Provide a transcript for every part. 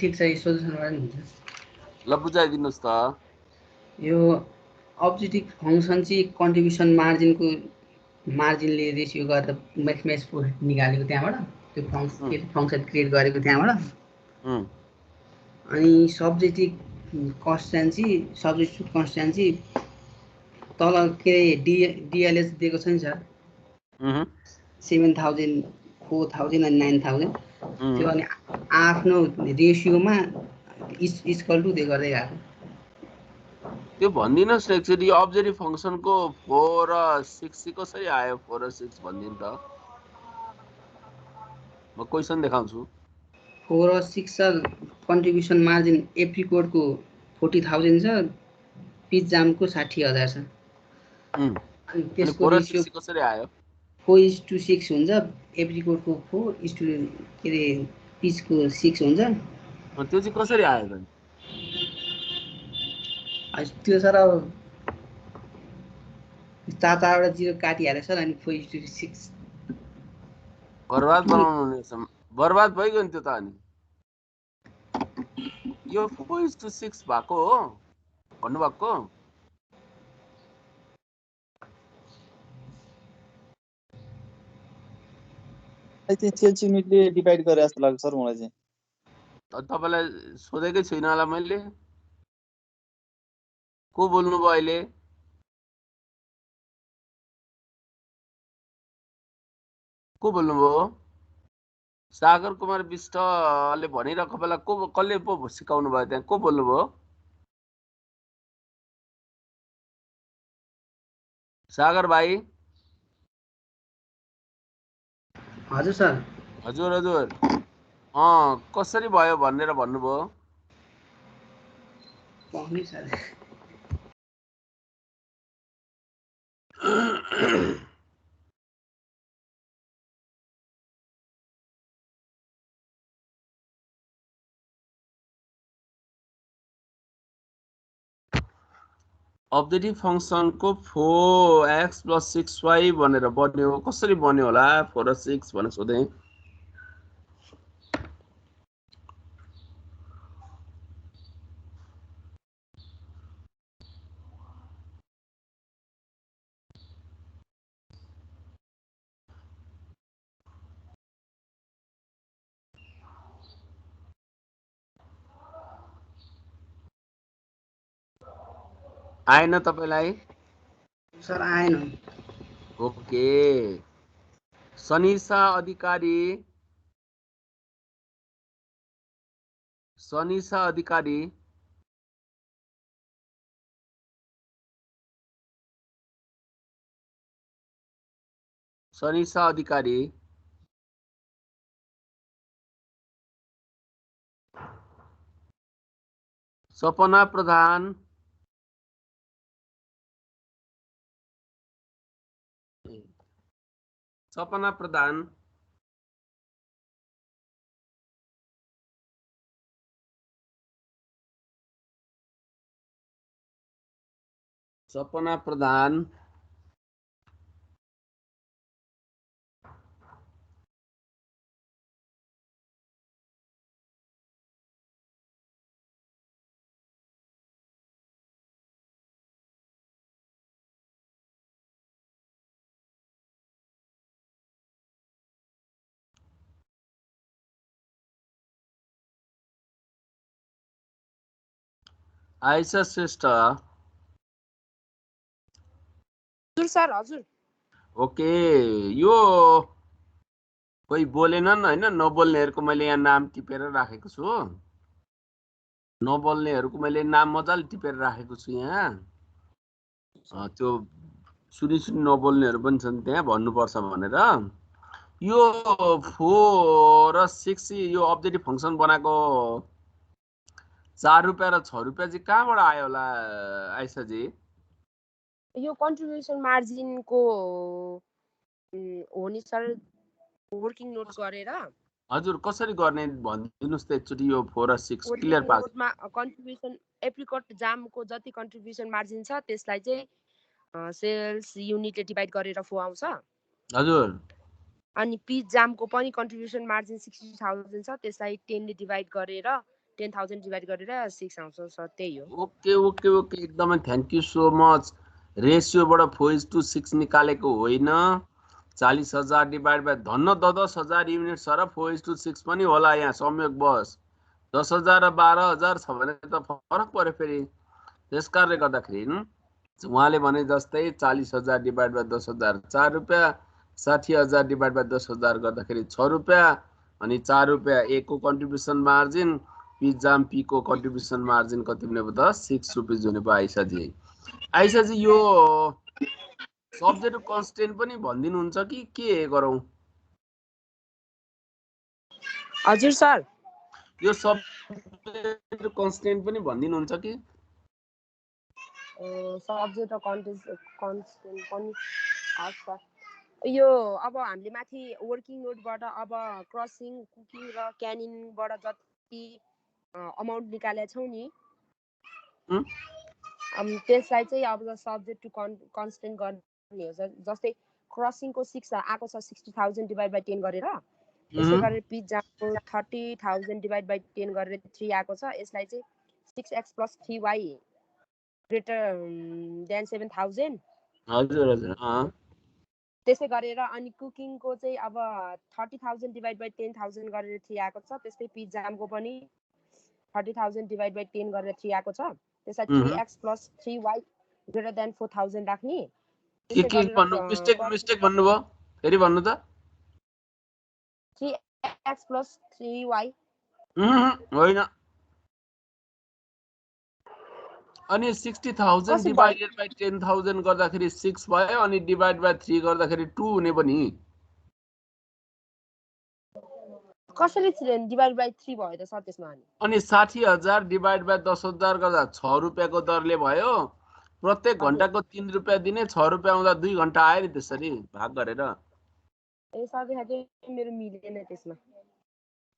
ठिक छ यो सोल्युसनबाट नि हुन्छ ल बुझाइदिनुस् त यो अब्जेक्टिभ फङ्सन चाहिँ कन्ट्रिब्युसन मार्जिनले रेसियो गरेर म्याक्सिमाइज प्रोफिट निकालेको त्यहाँबाट त्यो फङ्सन क्रिएट गरेको त्यहाँबाट अनि सब्जेक्टिभ कन्स्ट्यान्सी तल के अरे डिएलएच दिएको छ नि सर 7,000 4,000 अनि 9,000 त्यो अनि आफ्नो रेसियोमा इक्वल टु दिए गर्दै गएको त्यो भन्दिनुहोस् न एकचोटि अब्जेक्टिभ फङ्सनको 4 र 6 चाहिँ कसरी आयो 4 र 6 भन्दिनु त म क्वेसन देखाउँछु 4 र 6 सर कन्ट्रिब्युसन मार्जिन एप्रिकोटको 40,000 छ पिच जामको 60,000 छ अनि त्यसको रेसियो कसरी आयो 4:6 हुन्छ एप्रिकोटको 4 के अरे पिचको 6 हुन्छ त्यो चाहिँ कसरी आयो त त्यो सर अब 4 0 काटिहाल्यो सर अनि 4:6 बर्बाद बनाउनु बर्बाद भइगयो नि त्यो त अनि यो 4:6 भएको हो भन्नुभएको चाहिँ सेल्स युनिटले डिभाइड गरे जस्तो लाग्छ सर मलाई चाहिँ तपाईलाई सोधेकै छैन होला मैले को बोल्नुभयो अहिले को बोल्नुभयो सागर कुमार विष्टले भनिरहेको बेला को कसले पो सिकाउनु भयो त्यहाँ को बोल्नुभयो सागर भाइ हजुर सर हजुर हजुर कसरी भयो भनेर भन्नुभयो पाउने सर अब्जेक्टिभ फङ्सनको 4x + 6y भनेर बन्यो कसरी बन्यो होला 4 र 6 भनेर सोधे आएन तपाईलाई सर आएन ओके सनिसा अधिकारी सनिसा अधिकारी सपना प्रधान सपना प्रधान सपना प्रधान आइसा श्रेष्ठ हजुर सर हजुर ओके यो कोही बोलेनन् हैन नबोल्नेहरुको मैले यहाँ नाम टिपेर राखेको छु नबोल्नेहरुको मैले नाम मजाले टिपेर राखेको छु यहाँ त्यो सुनि नबोल्नेहरु पनि छन् त्यहाँ भन्नुपर्छ भनेर यो 4 र 6 यो अब्जेक्टिभ फंक्सन बनाएको 4 रुपैयाँ र 6 रुपैयाँ चाहिँ कहाँबाट आयो होला आइसा जी यो कन्ट्रिब्युसन मार्जिनको हो नि सर वर्किङ नोट गरेर हजुर कसरी गर्ने भनिदिनुस् त एकचोटी यो 4 र 6 क्लियर पार्छ कन्ट्रिब्युसन एप्रिकट जामको जति कन्ट्रिब्युसन मार्जिन छ त्यसलाई चाहिँ सेल्स युनिटले डिभाइड गरेर 4 आउँछ हजुर अनि पिच जामको पनि कन्ट्रिब्युसन मार्जिन 60,000 छ त्यसलाई 10 ले डिभाइड गरेर 10,000 डिभाइड गरेर 6 आउँछ सर, त्यही हो। ओके ओके ओके, एकदमै थ्याङ्क यू सो मच। रेसियोबाट 4:6 निकालेको होइन, 40,000 डिभाइड बाई धन्न 10,000 युनिट छ र 4:6 पनि होला यहाँ संयोगवश। 10,000 र 12,000 छ भने त फरक पर्यो फेरि। त्यस कारणले गर्दाखेरि उहाँले भने जस्तै 40,000 डिभाइड बाई 10,000 4 रुपियाँ, 60,000 डिभाइड बाई 10,000 गर्दाखेरि 6 रुपियाँ, अनि 4 रुपियाँ ए को कन्ट्रिब्युसन मार्जिन, पिजाम पी को कन्ट्रिब्युसन मार्जिन कति हुने भयो त 6 रुपिस हुने भयो आइसाजी। आइसाजी यो सब्जेक्ट कन्स्टेन्ट पनि भनिदिनुहुन्छ कि के गरौँ? हजुर सर, यो सब्जेक्ट कन्स्टेन्ट पनि भनिदिनुहुन्छ कि? सब्जेक्ट र कन्स्टेन्ट पनि हस् सर। यो अब हामीले माथि वर्किङ नोटबाट अब क्रसिङ, कुकिङ र क्यानिङबाट जति अमाउन्ट निकालेका छौँ नि, त्यसलाई चाहिँ अब सब्जेक्ट टु कन्स्टेन्ट गर्ने हो सर। जस्तै क्रसिङको 6 आएको छ 60,000 डिभाइड बाई 10 गरेर, यसै गरेर पिज्जाको 30,000 डिभाइड बाई 10 गरेर 3 आएको छ। यसलाई चाहिँ 6x + 3y ग्रेटर देन 7,000 हजुर हजुर त्यसै गरेर, अनि कुकिङको चाहिँ अब 30,000 डिभाइड बाई 10,000 गरेर 3 आएको छ। त्यस्तै पिज्जाको पनि 30,000 डिभाइड बाई 10 गरेर 3 आएको छ। त्यसलाई 3x + 3y ग्रेटर देन 4,000 राख्ने। मिस्टेक भन्नुभयो, फेरि भन्नु त। 3x + 3y होइन, अनि 60,000 डिभाइडेड बाई 10,000 गर्दाखेरि 6 भयो, अनि डिभाइड बाई 3 गर्दाखेरि 2 हुने पनि। कसरी डिभाइड बाई 3 भयो त सर त्यसमा? अनि 60,000 डिभाइड बाई 10,000 गर्दा 6 रुपियाँको दरले भयो। प्रत्येक घण्टाको 3 रुपियाँ दिने, 6 रुपियाँ आउँदा 2 घण्टा आयो नि, त्यसरी भाग गरेर। ए सर, मेरो मिलेन त्यसमा।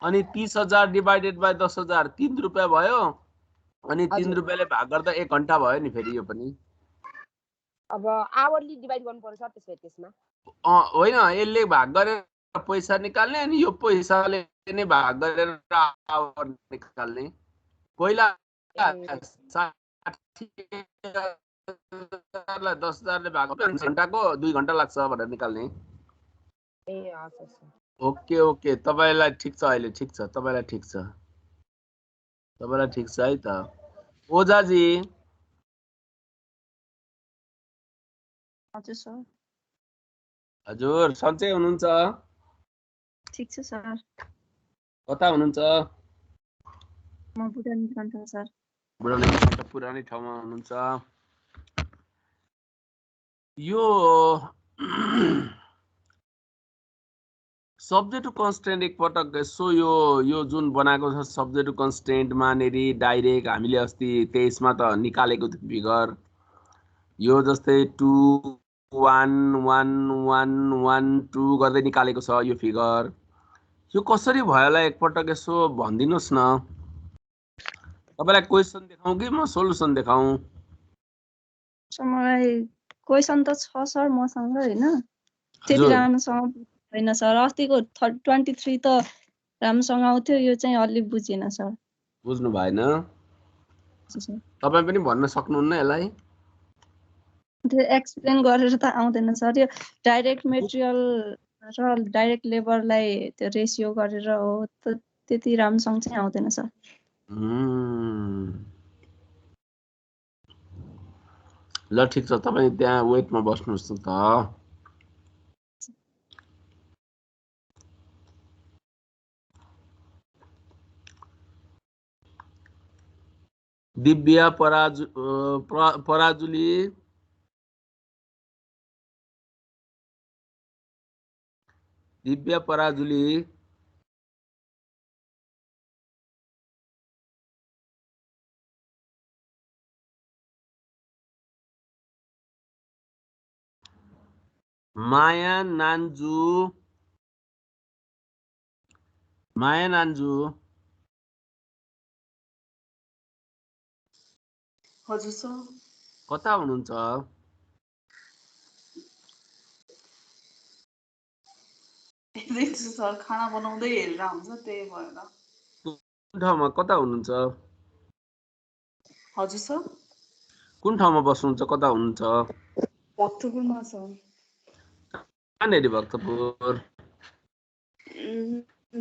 अनि 30,000 डिभाइडेड बाई 10,000 3 रुपियाँ भयो, अनि 3 रुपियाँले भाग गर्दा 1 घण्टा भयो नि फेरि यो पनि। अब आवरली डिभाइड गर्नु पर्छ सर त्यसमा? होइन, यसले भाग गरेर पैसा निकाल्ने, अनि यो पैसाले नै भाग गरेर आवर निकाल्ने। पहिला 60,000लाई 10,000ले भाग गर्दा घण्टाको 2 घण्टा लाग्छ भनेर निकाल्ने। ए हस्। ओके ओके, तपाईलाई ठिक छ अहिले, ठिक छ, तपाईलाई ठिक छ, तपाईलाई ठिक छ है त। ओजाजी। हजुर सर। हजुर, सन्चै हुनुहुन्छ? ठिक छ सर। कता हुनुहुन्छ? म बुढानी कण्ठ सर। बुढानी कण्ठ पुरानै ठाउँमा हुनुहुन्छ। यो सब्जेक्ट टु कन्स्टेन्ट एकपटक यसो यो जुन बनाएको छ सब्जेक्ट टु कन्स्टेन्टमा नेरी डाइरेक्ट हामीले अस्ति 23मा त निकालेको थियो फिगर। यो जस्तै 2 1 1 1 1 2 गर्दै निकालेको छ यो फिगर। यो कसरी भयो होला एकपटक यसो भनिदिनुहोस् न। तपाईलाई क्वेसन देखाउँ कि म सोलुसन देखाउँ? मलाई क्वेसन त छ सर मसँग, हैन त्यति राम्रोसँग होइन सर। अस्तिको 23 त राम्रोसँग आउँथ्यो, यो चाहिँ अलि बुझेन सर। बुझ्नु भएन? तपाईँ पनि भन्न सक्नुहुन्न यसलाई? त्यो एक्सप्लेन गरेर त आउँदैन सर। यो डाइरेक्ट मेटेरियल र डाइरेक्ट लेबरलाई त्यो रेसियो गरेर हो, त्यति राम्रोसँग चाहिँ आउँदैन सर। ल ठिक छ, तपाईँ त्यहाँ वेटमा बस्नुहोस् न त। दिव्या पराजुली, दिव्या पराजुली, माया नान्जु, माया नान्जु। हजुर सर। कता हुनुहुन्छ? सर खाना बनाउँदै हेरेर हुन्छ, त्यही भएर। कुन ठाउँमा कता हुनुहुन्छ? हजुर सर कुन ठाउँमा बस्नुहुन्छ? कता हुनुहुन्छ? भक्तपुरमा सर कहाँनेरि भक्तपुर?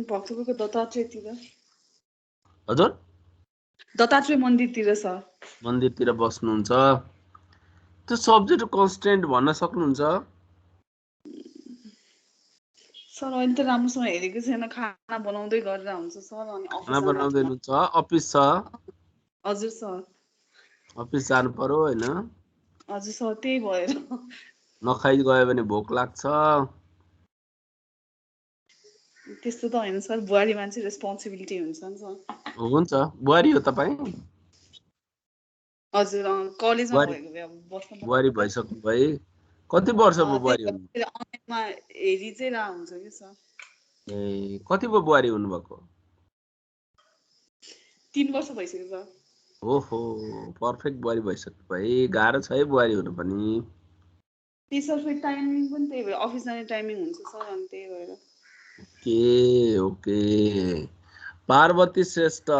भक्तपुरको दत्तात्रेयतिर हजुर दत्तात्रेय मन्दिरतिर सर मन्दिरतिर बस्नुहुन्छ। त्यो सब्जेक्ट कन्स्टेन्ट भन्न सक्नुहुन्छ? सर अहिले त राम्रोसँग हेरेको छैन खाना बनाउँदै गरेर हुन्छ सर अनि खाना अफिस बनाउँदै हुनुहुन्छ, अफिस छ, हजुर सर अफिस जानु पर्यो होइन? हजुर सर त्यही भएर नखाइ गयो भने भोक लाग्छ। त्यस्तो त होइन सर बुहारी मान्छे रेस्पोन्सिबिलिटी हुन्छ नि सर हुन्छ। बुहारी हो तपाईँ? हजुर कलेजमा बुहारी भएको भए अब बस्नु बुहारी भइसक्नु भए कति वर्ष भयो बुहारी हुनु? अनलाइनमा हेरि चाहिँ रा हुन्छ कि सर ए कति भयो बुहारी हुनुभएको? 3 वर्ष भइसक्यो सर ओहो पर्फेक्ट बुहारी भइसक्नु भए। गाह्रो छ है बुहारी हुनु पनि। त्यही सर फेरि टाइमिङ पनि त्यही भएर अफिस जाने टाइमिङ हुन्छ सर अनि त्यही भएर ओके ओके। पार्वती श्रेष्ठ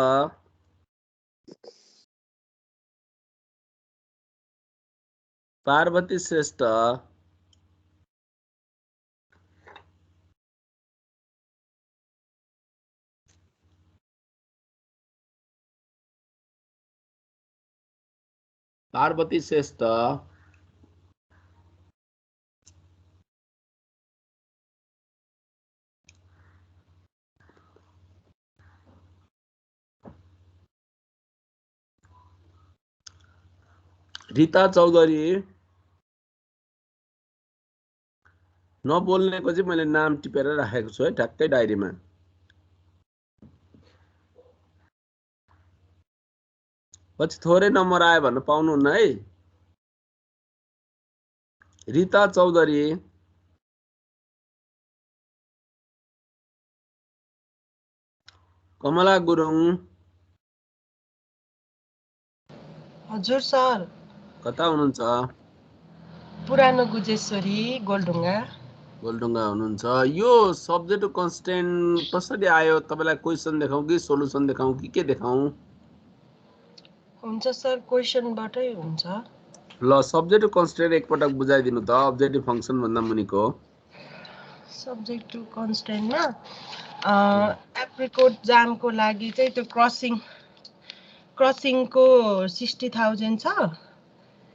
पार्वती श्रेष्ठ पार्वती श्रेष्ठ रीता चौधरी नबोल्नेको चाहिँ मैले नाम टिपेर राखेको छु है ठ्याक्कै डायरीमा। पछि थोरै नम्बर आयो भन्न पाउनुहुन्न है। रीता चौधरी कमला गुरुङ हजुर सर कता हुनुहुन्छ? पुरानो गुजेश्वरी गोलढुङ्गा गोलढुङ्गा हुनुहुन्छ। यो सब्जेक्ट कन्स्टेन्ट कसरी आयो? तपाईँलाई क्वेसन देखाउँ कि सोलुसन देखाउँ कि के देखाउँ? हुन्छ सर क्वेसनबाटै हुन्छ। ल सब्जेक्ट कन्स्टेन्ट एकपटक बुझाइदिनु त अब्जेक्टिभ फङ्सन भन्दा मुनिको। सब्जेक्ट टु कन्स्टेन्टमा एप्रिकोट जामको लागि चाहिँ त्यो क्रसिङको 60,000 छ।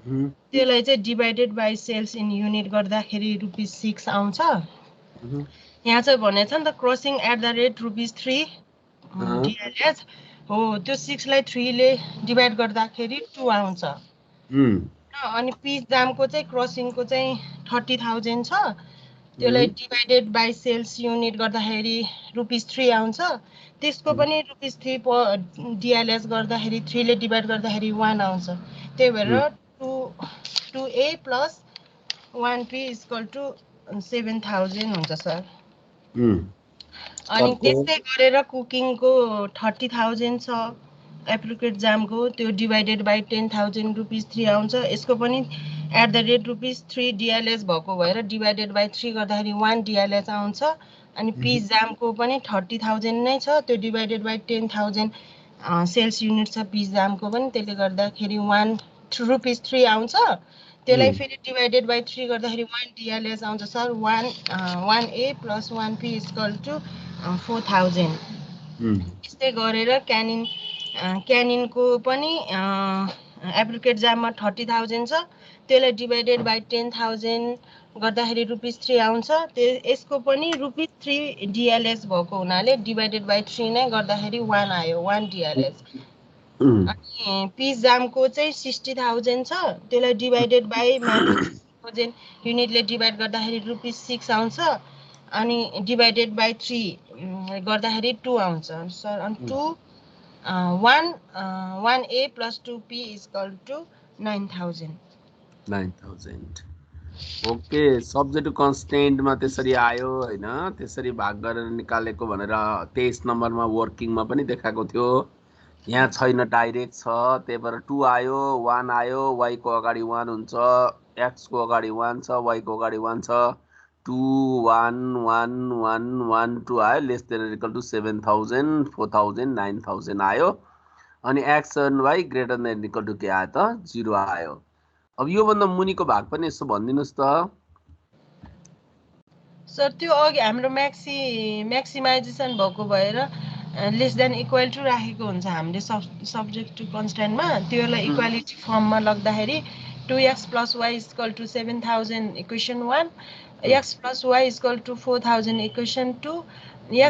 त्यसलाई चाहिँ divided by sales in unit गर्दाखेरि ₹6 आउँछ। यहाँ चाहिँ भनेको छ नि त crossing at the rate ₹3 DLH हो। त्यो 6 लाई 3 ले डिभाइड गर्दाखेरि 2 आउँछ। अनि पिस जामको चाहिँ क्रसिङको चाहिँ 30,000 छ। त्यसलाई डिभाइडेड बाई सेल्स युनिट गर्दाखेरि ₹3 आउँछ। त्यसको पनि ₹3 डिएलएच गर्दाखेरि 3 ले डिभाइड गर्दाखेरि 1 आउँछ। त्यही भएर 2A plus 1P equal to 7,000 हुन्छ सर। अनि त्यस्तै गरेर कुकिङको 30,000 छ। एप्रिकेट जामको त्यो डिभाइडेड बाई 10,000 ₹3 आउँछ। यसको पनि एट द रेट ₹3 डिएलएच भएको भएर डिभाइडेड बाई 3 गर्दाखेरि 1 डिएलएच आउँछ। अनि पिस जामको पनि 30,000 नै छ। त्यो डिभाइडेड बाई 10,000 सेल्स युनिट छ पिस जामको पनि। त्यसले गर्दाखेरि ₹3 आउँछ। त्यसलाई फेरि डिभाइडेड बाई 3 गर्दाखेरि 1 डिएलएच आउँछ sir. 1A plus 1P equal to 4,000। यस्तै गरेर क्यानिनको पनि एप्रिकेट जाममा 30,000 छ। त्यसलाई डिभाइडेड बाई 10,000 गर्दाखेरि ₹3 आउँछ। यसको पनि ₹3 डिएलएच भएको हुनाले डिभाइडेड बाई 3 नै गर्दाखेरि 1 आयो 1 डिएलएच। अनि पिस जामको चाहिँ 60,000 छ। त्यसलाई डिभाइडेड बाई -1000 युनिटले डिभाइड गर्दाखेरि ₹6 आउँछ। अनि डिभाइडेड बाई 3 गर्दाखेरि 2 आउँछ सर। अनि 1A plus 2P equal to 9,000। Okay subject कन्स्टेन्टमा त्यसरी आयो होइन, त्यसरी भाग गरेर निकालेको भनेर 23 नम्बरमा वर्किङमा पनि देखाएको थियो। यहाँ छैन डाइरेक्ट छ। त्यही भएर 2 आयो 1 आयो। वाईको अगाडि 1 हुन्छ, एक्सको अगाडि 1 छ, वाईको अगाडि 1 छ। 2111112 आयो लेस देन इक्वल टु 7000 4000 9000 आयो अनि x and y greater than equal to के आयो त 0 आयो। अब यो भन्दा मुनिको भाग पनि यसो भनिदिनुस् त। सर त्यो अघि हाम्रो म्याक्सिमाइजेसन भएको भएर लेस देन इक्वल टु राखेको हुन्छ हामीले सब्जेक्ट टु कन्स्ट्यान्टमा त्योलाई इक्वालिटी फर्ममा लग्दाखेरि 2x + y = 7000 equation 1 x + y = 4000 equation 2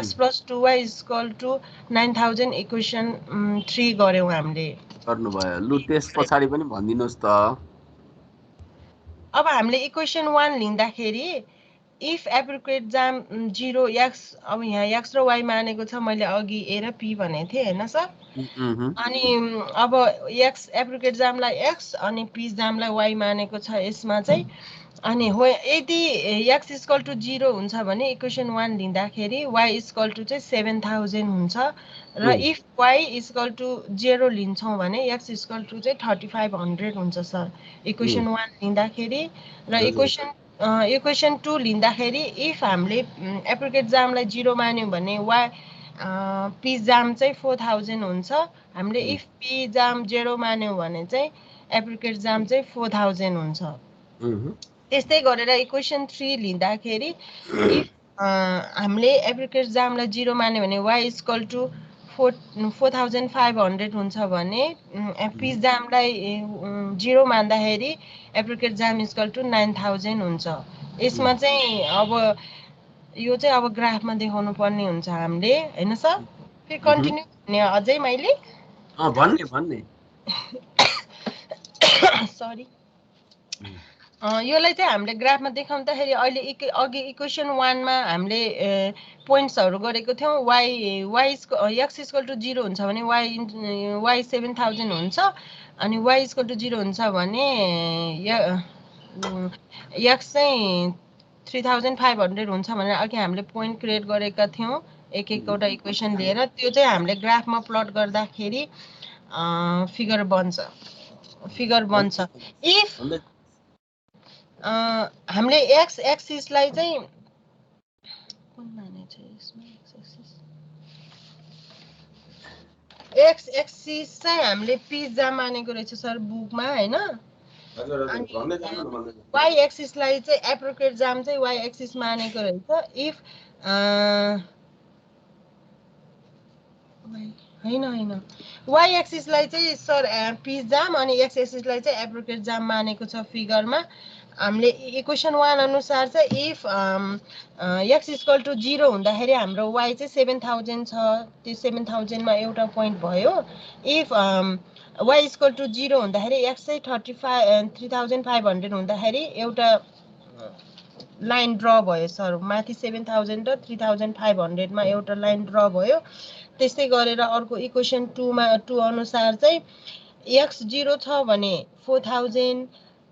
x + 2y = 9000 equation 3 गर्यौं हामीले। गर्नुभयो। लु त्यस पछाडी पनि भनिदिनुस् त। अब हामीले इक्वेसन 1 लिँदाखेरि इफ एप्रोप्रिएट जाम 0 x अब यहाँ x र y मानेको छ मैले अघि a र p भनेको थिएँ हैन सर। अनि अब x एप्रोप्रिएट जामलाई x अनि p जामलाई y मानेको छ यसमा चाहिँ अनि यदि x = 0 हुन्छ भने इक्वेसन 1 लिँदाखेरि y = चाहिँ 7000 हुन्छ र इफ y = 0 लिन्छौं भने x = चाहिँ 3500 हुन्छ सर इक्वेसन 1 लिँदाखेरि र इक्वेसन 2 लिँदाखेरि इफ हामीले एप्रोप्रिएट जामलाई 0 मान्यौं भने y p जाम चाहिँ 4000 हुन्छ हामीले इफ p जाम 0 मान्यौं भने चाहिँ एप्रोप्रिएट जाम चाहिँ 4000 हुन्छ। त्यस्तै गरेर इक्वेसन 3 लिँदाखेरि इफ हामीले एप्रोप्रिएट जामलाई 0 मान्यो भने y = 4500 हुन्छ भने p जामलाई 0 मान्दाखेरि एप्रोप्रिएट जाम = 9000 हुन्छ। यसमा चाहिँ अब यो चाहिँ अब ग्राफमा देखाउनु पर्ने हुन्छ हामीले हैन सर। फेरि कन्टिन्यू गर्ने अझै मैले भन्ने सरी योलाई चाहिँ हामीले ग्राफमा देखाउँदाखेरि अहिले अघि इक्वेसन 1 मा हामीले पोइन्ट्सहरु गरेको थियौं x = 0 हुन्छ भने y 7000 हुन्छ अनि y = 0 हुन्छ भने x चाहिँ 3500 हुन्छ भनेर अघि हामीले पोइन्ट क्रिएट गरेका थियौं एक एकवटा इक्वेसन लिएर त्यो चाहिँ हामीले ग्राफमा प्लट गर्दाखेरि फिगर बन्छ इफ हामीले x एक्सिसलाई चाहिँ कुन माने छ यसमा x एक्सिस चाहिँ हामीले p जाम मानेको रहेछ सर बुकमा हैन y एक्सिसलाई चाहिँ एप्रोप्रिएट जाम चाहिँ y एक्सिस मानेको रहेछ इफ हैन y एक्सिसलाई चाहिँ सर p जाम अनि x एक्सिसलाई चाहिँ एप्रोप्रिएट जाम मानेको छ फिगरमा हामीले इक्वेसन 1 अनुसार चाहिँ इफ x = 0 हुँदाखेरि हाम्रो y चाहिँ 7000 छ त्यो 7000 मा एउटा पोइन्ट भयो इफ y = 0 हुँदाखेरि x चाहिँ 3500 हुँदाखेरि एउटा लाइन ड्र भयो सर माथि 7000 र 3500 मा एउटा लाइन ड्र भयो। त्यस्तै गरेर अर्को इक्वेसन 2 अनुसार चाहिँ x 0 छ भने 4000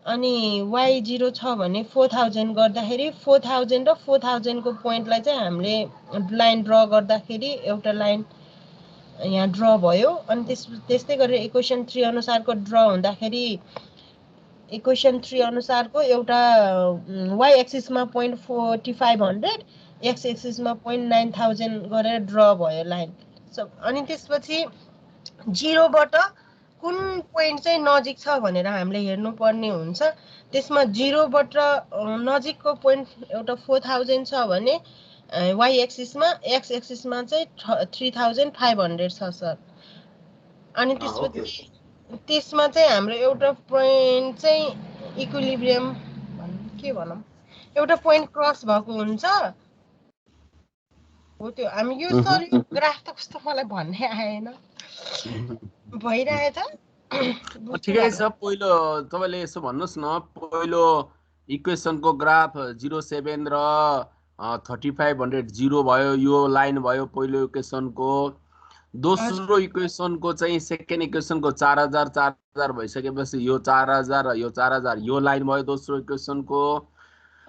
अनि y 0 छ भने 4000 गर्दाखेरि 4000 र 4000 को पोइन्टलाई चाहिँ हामीले लाइन ड्र गर्दाखेरि एउटा लाइन यहाँ ड्र भयो अनि त्यस्तै गरेर इक्वेसन 3 अनुसारको ड्र हुँदाखेरि इक्वेसन 3 अनुसारको एउटा y एक्सिसमा 4500 x एक्सिसमा 9000 गरेर ड्र भयो लाइन अनि त्यसपछि 0 बाट कुन पोइन्ट चाहिँ नजिक छ भनेर हामीले हेर्नु पर्ने हुन्छ। त्यसमा 0 बाट नजिकको पोइन्ट एउटा 4000 छ भने y एक्सिसमा x एक्सिसमा चाहिँ 3500 छ सर अनि त्यसमा चाहिँ हाम्रो एउटा पोइन्ट चाहिँ इक्विलिब्रियम के भनौं एउटा पोइन्ट क्रस भएको हुन्छ हो त्यो हामी यो सर यो ग्राफ त कस्तो मलाई भन्ने आएन भइरहेछ ठिकै छ। पहिलो तपाईले यसो भन्नुस् न पहिलो इक्वेसनको ग्राफ 07 र 3500 0 भयो यो लाइन भयो पहिलो इक्वेसनको दोस्रो इक्वेसनको चाहिँ सेकेन्ड इक्वेसनको 4000 4000 भइसकेपछि यो 4000 र यो 4000 यो लाइन भयो दोस्रो इक्वेसनको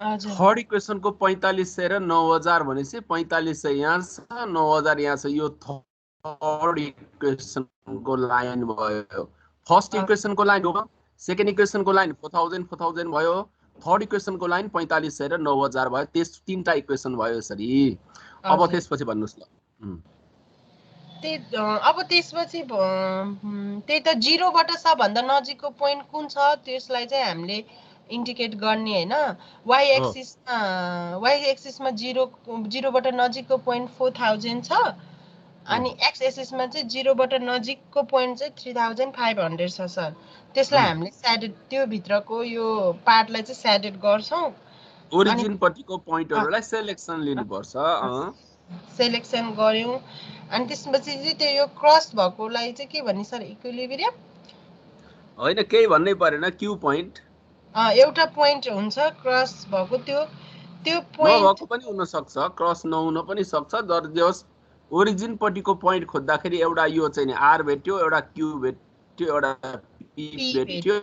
थर्ड इक्वेसनको 4500 र 9000 भनेपछि 4500 यहाँ छ 9000 यहाँ छ यो थर्ड इक्वेसनको लाइन भयो। फर्स्ट इक्वेसनको लाइन हो सेकेन्ड इक्वेसनको लाइन 4000 भयो थर्ड इक्वेसनको लाइन 4500 र 9000 भयो, त्यस तीनटा इक्वेसन भयो यसरी। अब हजुर। त्यसपछि भन्नुस् ल। अब त्यसपछि त्यही त 0 बाट सबभन्दा नजिकको पोइन्ट कुन छ त्यसलाई चाहिँ हामीले इन्डिकेट गर्ने हैन। वाइ एक्सिसमा 0 बाट नजिकको पोइन्ट 4000 छ अनि एक्स एक्सिसमा चाहिँ 0 बाट नजिकको पोइन्ट चाहिँ 3500 छ सर। त्यसलाई हामीले स्याडेड त्यो भित्रको यो पार्टलाई चाहिँ स्याडेड गर्छौं। ओरिजिन पट्टिको पोइन्टहरुलाई सेलेक्सन लिनुपर्छ। सेलेक्सन गर्यौं अनि त्यसपछि चाहिँ त्यो यो क्रस भएकोलाई चाहिँ के भन्ने सर इक्विलिब्रियम हैन केही भन्नै परेन क्यू पोइन्ट एउटा पोइन्ट हुन्छ क्रस भएको त्यो पोइन्ट नभएको पनि हुन सक्छ क्रस नहुन पनि सक्छ जर जस ओरिजिन पट्टिको पोइन्ट खोज्दाखेरि एउटा यो चाहिँ नि आर भेट्यो एउटा क्यू भेट्यो एउटा पी भेट्यो।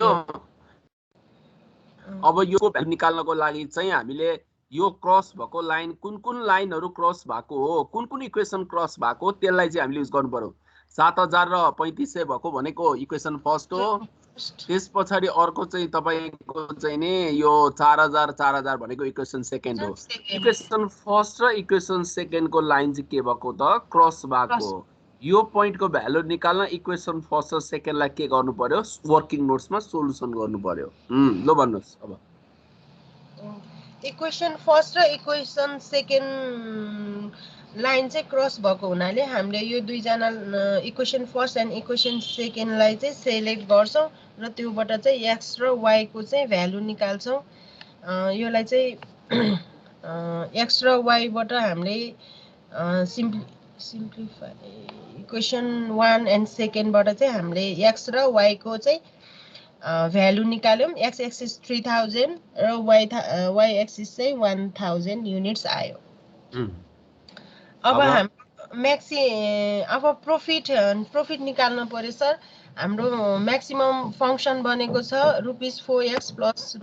अब यो भ्यालु निकाल्नको लागि चाहिँ हामीले यो क्रस भएको लाइन कुन लाइनहरु क्रस भएको हो कुन इक्वेसन क्रस भएको त्यसलाई चाहिँ हामीले युज गर्नु पर्यो। 7000 र 3500 भएको भनेको इक्वेसन फर्स्ट हो। त्यसपछि अर्को चाहिँ तपाईको चाहिँ नि यो 4000 भनेको इक्वेसन सेकेन्ड हो। इक्वेसन फर्स्ट र इक्वेसन सेकेन्डको लाइन चाहिँ के भएको त क्रस भएको हो। यो पोइन्टको भ्यालु निकाल्न इक्वेसन फर्स्ट र सेकेन्डलाई के गर्नु पर्यो वर्किङ नोट्समा सोलुसन गर्नु पर्यो। ल भन्नुस् अब इक्वेसन फर्स्ट र इक्वेसन सेकेन्ड लाइन चाहिँ क्रस भएको हुनाले हामीले यो दुईजना इक्वेसन फर्स्ट एन्ड इक्वेसन सेकेन्डलाई चाहिँ सेलेक्ट गर्छौं र त्योबाट चाहिँ x र y को चाहिँ भ्यालु निकाल्छौं। योलाई चाहिँ x र y बाट हामीले सिम्प्लिफाई इक्वेसन 1 एन्ड सेकेन्डबाट चाहिँ हामीले x र y को चाहिँ भ्यालु निकाल्यौं। x एक्सिस 3000 र y एक्सिस चाहिँ 1000 युनिट्स आयो। अब हम अब प्रॉफिट निकाल्न पर्यो सर। हाम्रो म्याक्सिमम फंक्सन बनेको छ ₹4x plus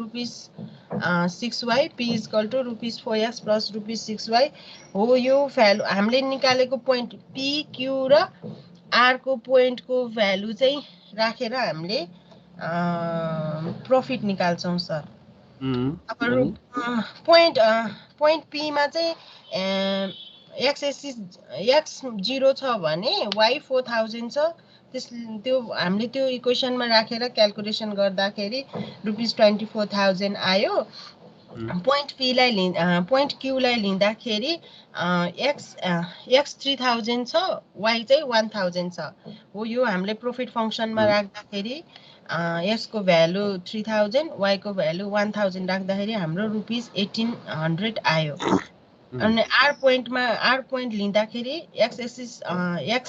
₹6y p = ₹4x plus ₹6y हो। यो भ्यालु हामीले निकालेको पोइन्ट p q र r को पोइन्ट को भ्यालु चाहिँ राखेर हामीले प्रॉफिट निकाल्छौं सर। अब पोइन्ट p मा चाहिँ x एक्सिस x 0 छ भने y 4000 छ। त्यो हामीले त्यो इक्वेसनमा राखेर क्याल्कुलेसन गर्दाखेरि ₹24000 आयो। पोइन्ट p लाई पोइन्ट q लाई लिँदाखेरि x 3000 छ y चाहिँ 1000 छ हो। यो हामीले प्रॉफिट फंक्सनमा राख्दाखेरि यसको भ्यालु 3000 y को भ्यालु 1000 राख्दाखेरि हाम्रो ₹1800 आयो। अनि r पोइन्ट लिँदाखेरि x एक्सिस x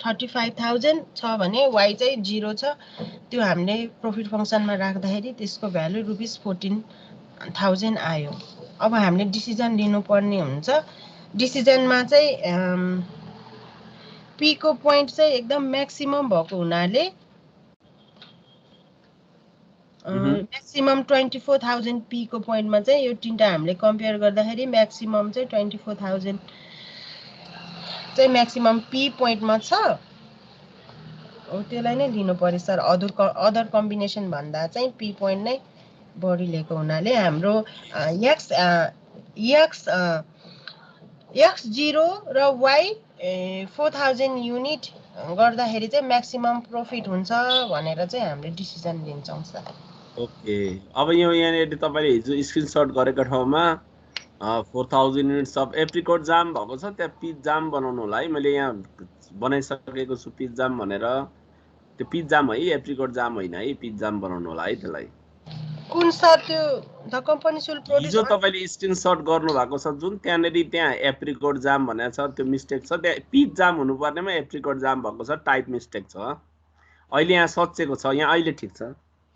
35000 छ भने y चाहिँ 0 छ। त्यो हामीले प्रॉफिट फंक्सनमा राख्दाखेरि त्यसको भ्यालु ₹14000 आयो। अब हामीले डिसिजन लिनुपर्ने हुन्छ। डिसिजनमा चाहिँ p को पोइन्ट चाहिँ एकदम म्याक्सिमम भएको हुनाले म्याक्सिमम 24000 p को पोइन्टमा चाहिँ यो तीनटा हामीले कम्पेयर गर्दाखेरि म्याक्सिमम चाहिँ 24000 चाहिँ म्याक्सिमम p पोइन्टमा छ। हो त्यसलाई नै लिनु पर्यो सर। अदर कम्बिनेसन भन्दा चाहिँ p पोइन्ट नै बढी लिएको हुनाले हाम्रो x 0 र y 4000 युनिट गर्दाखेरि चाहिँ म्याक्सिमम प्रॉफिट हुन्छ भनेर चाहिँ हामीले डिसिजन लिन्छौं सर। ओके अब यो यहाँनिर तपाईले हिजो स्क्रिनशट गरेको ठाउँमा 4000 युनिट्स अफ एप्रिकोट जाम भएको छ। त्यहाँ पिच जाम बनाउनुलाई मैले यहाँ बनाइसकेको छु पिच जाम भनेर। त्यो पिच जाम है एप्रिकोट जाम हैन है पिच जाम बनाउनुलाई है। त्यसलाई कुन सर त्यो द कम्पनी सुल प्रोड्युस हिजो तपाईले स्क्रिनशट गर्नु भएको छ जुन त्यहाँ एप्रिकोट जाम भनेको छ त्यो मिस्टेक छ। त्यहाँ पिच जाम हुनुपर्नेमा एप्रिकोट जाम भएको छ टाइप मिस्टेक छ। अहिले यहाँ सचेको छ यहाँ अहिले ठीक छ।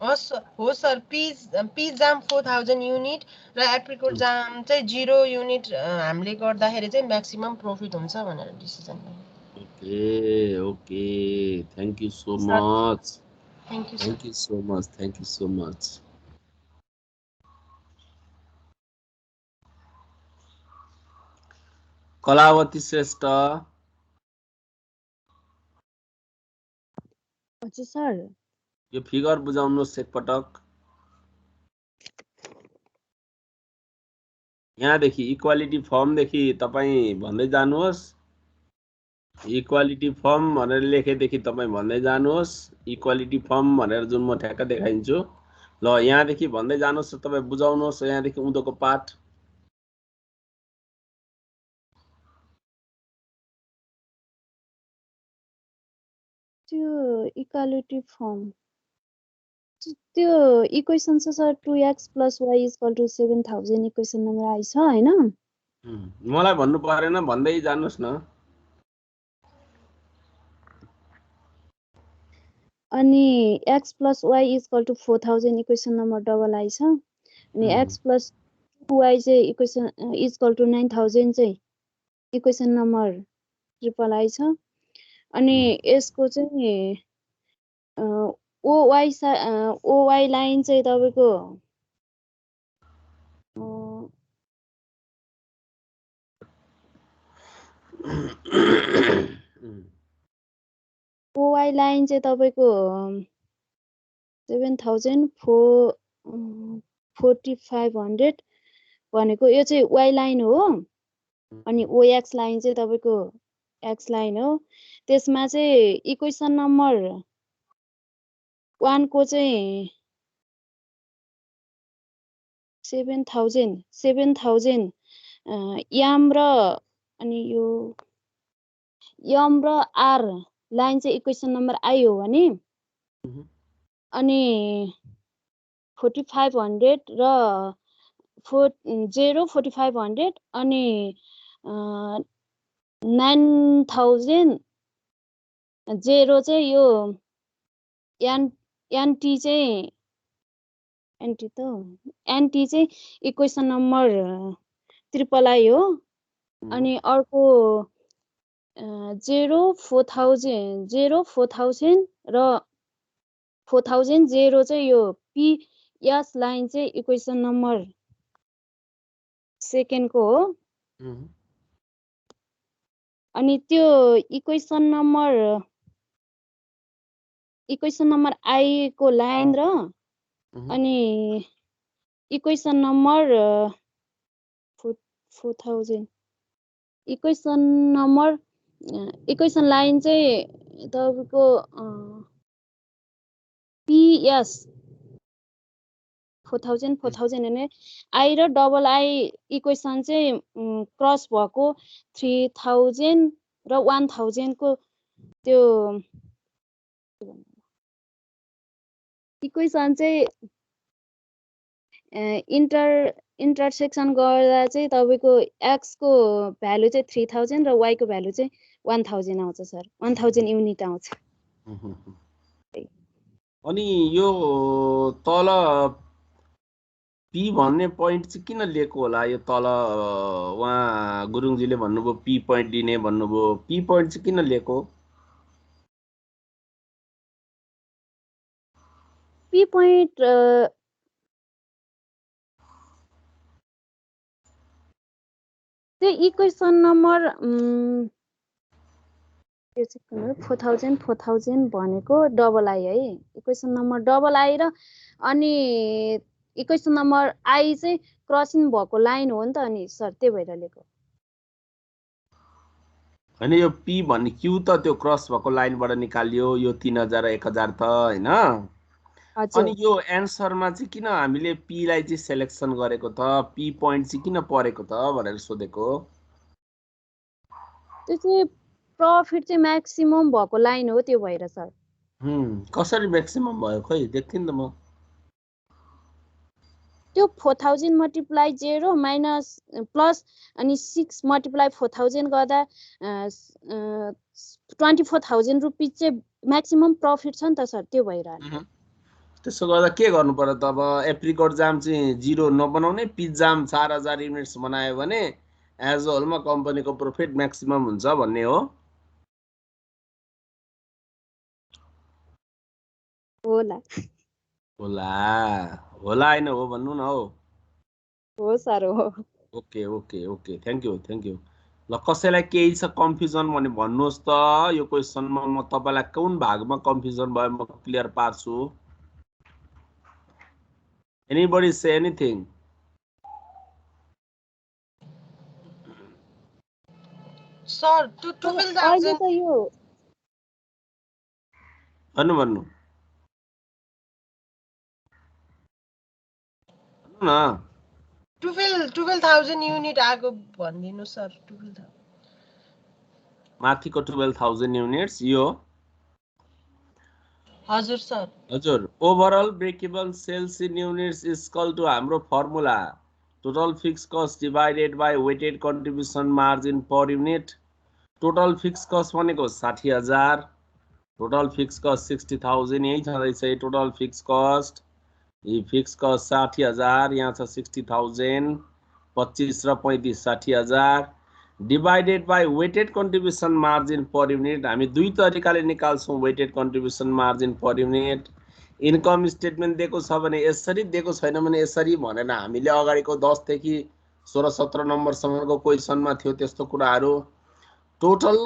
हो सर। पिच जाम 4000 युनिट र एप्रिकोट जाम चाहिँ 0 युनिट हामीले गर्दाखेरि चाहिँ म्याक्सिमम प्रॉफिट हुन्छ भनेर डिसिजन लियौं। Okay thank you so much. Thank you so much. Kalawati Shrestha. हजुर सर। यो फिगर बुझाउनुस् एकपटक। यहाँदेखि इक्वालिटी फर्मदेखि तपाईँ भन्दै जानुहोस्। इक्वालिटी फर्म भनेर लेखेदेखि तपाईँ भन्दै जानुहोस्। इक्वालिटी फर्म भनेर जुन म ठ्याक्क देखाइदिन्छु। ल यहाँदेखि भन्दै जानुहोस्, तपाईँ बुझाउनुहोस् यहाँदेखि उँधोको पाठ। त्यो इक्वालिटी फर्म त्यो इक्वेसन छ sir 2x + y = 7000 equation number I छ हैन? मलाई भन्नु परेन, भन्दै जानुहोस् न। अनि x + y = 4000 equation number double I छ। अनि x + 2y चाहिँ इक्वेसन = 9000 चाहिँ इक्वेसन नम्बर ट्रिपल आई छ। अनि यसको चाहिँ OY लाइन चाहिँ तपाईको OY लाइन चाहिँ तपाईको 7500 भनेको यो चाहिँ Y लाइन हो। अनि OX लाइन चाहिँ तपाईको X लाइन हो। त्यसमा चाहिँ इक्वेसन नम्बर 1 को चाहिँ 7000 m र अनि यो m र r लाइन चाहिँ इक्वेसन नम्बर आई हो भने अनि 4500 र 4500 अनि 9000 0 चाहिँ यो एनटी चाहिँ इक्वेसन नम्बर ट्रिपल आई हो। अनि अर्को 4000 र 4000 0 चाहिँ यो पीएस लाइन चाहिँ इक्वेसन नम्बर सेकेन्डको हो। अनि त्यो इक्वेसन नम्बर आई को लाइन र अनि इक्वेसन नम्बर 4000 इक्वेसन लाइन चाहिँ तपाईको पीएस 4000 हैन। आई र डबल आई इक्वेसन चाहिँ क्रस भएको 3000 र 1000 को त्यो इक्वेसन चाहिँ इन्टरसेक्सन गर्दा चाहिँ तपाईको x को भ्यालु चाहिँ 3000 र y को भ्यालु चाहिँ 1000 आउँछ सर। 1000 युनिट आउँछ। अनि यो तल पी भन्ने पोइन्ट चाहिँ किन लिएको होला? यो तल उहाँ गुरुङजीले भन्नुभयो पी पोइन्ट दिने भन्नुभयो, पी पोइन्ट चाहिँ किन लिएको? पी पोइन्ट त्यो इक्वेसन नम्बर 4000 भनेको डबल आई है। इक्वेसन नम्बर डबल आई र अनि इक्वेसन नम्बर आई चाहिँ क्रसिङ भएको लाइन हो नि त। अनि सर त्यही भएर लेको। हैन, यो पी भन्ने क्यू त त्यो क्रस भएको लाइनबाट निकालियो, यो 3000 1000 त हैन। अनि यो एन्सरमा चाहिँ किन हामीले पी लाई चाहिँ सिलेक्सन गरेको त? पी पोइन्ट चाहिँ किन परेको त भनेर सोधेको। त्यो चाहिँ प्रफिट चाहिँ म्याक्सिमम भएको लाइन हो, त्यो भएर सर। कसरी म्याक्सिमम भयो खोइ देख्थिन त म। त्यो 4000 मल्टिप्लाई 0 माइनस प्लस अनि 6 मल्टिप्लाई 4000 गर्दा 24000 रुपैयाँ चाहिँ म्याक्सिमम प्रफिट छ नि त सर, त्यो भएर। त्यसो गर्दा के गर्नु पर्यो त? अब एप्रिकट जाम चाहिँ 0 नबनाउने, पिच जाम 4000 युनिट्स बनायो भने एज अ होलमा कम्पनीको प्रफिट म्याक्सिमम हुन्छ भन्ने हो। होला हैन हो भन्नु न हो। हो सर हो। Okay thank you. ल कसैलाई केही छ कन्फ्युजन भने भन्नुहोस् त। यो क्वेशनमा म तपाईलाई कुन भागमा कन्फ्युजन भयो म क्लियर पार्छु। एनीबडी से एनीथिङ? सर अहिले 12,000 त यो भन्नु न 12,000 युनिट आएको भनिदिनु सर 12,000 माथिको 12,000 युनिट्स यो हजुर सर हजुर overall break even sales in units is equal to हाम्रो formula total fixed cost divided by weighted contribution margin per unit total fixed cost भनेको 60,000 टोटल फिक्स कस्ट 60,000 यही छँदैछ टोटल फिक्स कस्ट यी fixed cost 60,000 यहाँ छ 60,000 25 र 35 60,000 divided by weighted contribution margin per unit हामी दुई तरिकाले निकाल्छौँ weighted contribution margin per unit income statement दिएको छ भने यसरी दिएको छैन भने यसरी भनेर हामीले अगाडिको 10 देखि 16-17 नम्बरसम्मको क्वेसनमा थियो त्यस्तो कुराहरू टोटल